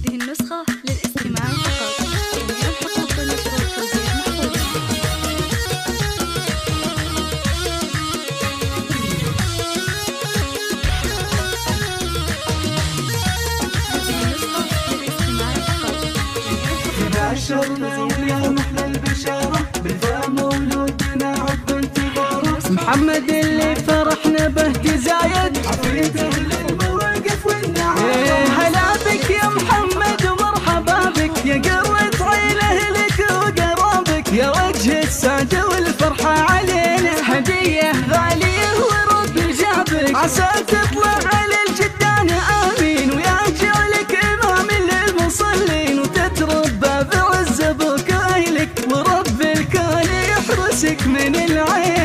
هذه النسخة للاستماع فقط. جميع الحقوق والنشر والتوزيع محفوظة. بشرنا ويا محلى البشارة بالفم مولودنا عقب انتظاره، محمد اللي فرحنا به تزايد عفريته للمواقف والنعارة. هلا بك يا محمد ومرحبا بك يا قرة عيله لك وقرابك، يا وجه السعادة والفرحة علينا هدية غالية ورب جابك، عسى تطلع على الجدان آمين ويجعلك إمام للمصلين وتتربى بعز أبوك وأهلك ورب الكون يحرسك من العين.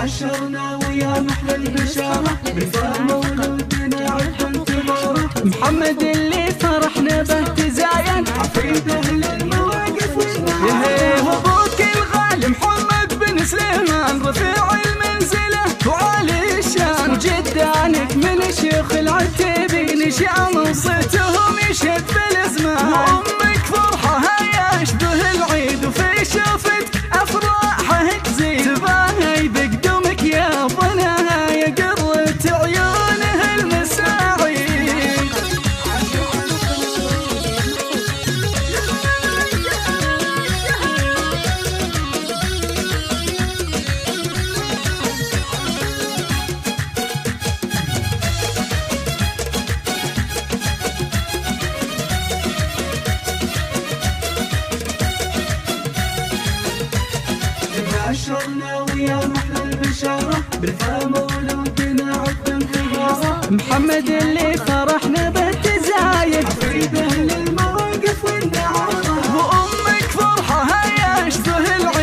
بشرنا ويا محلى البشارة بالفم مولودنا عقب انتظاره، محمد اللي فرحنا به تزايد عفريته للمواقف والنعارة. وابوك الغالي محمد بن سليمان رفيع المنزلة وعالي الشان، وجدانك من شيوخ العتيبين شام صيتهم يشد بالازمان، وامك فرحها يشبه العيد وفي شوفتك افراحها تزيد، تباهي بقدومك يا ظناها يا قرة عيونه المساعيد. بشرنا ويا محلى البشارة بالفم مولودنا عقب انتظاره، محمد اللي فرحنا به تزايد عفريته للمواقف والنعارة، وأمك فرحها يشبه العيد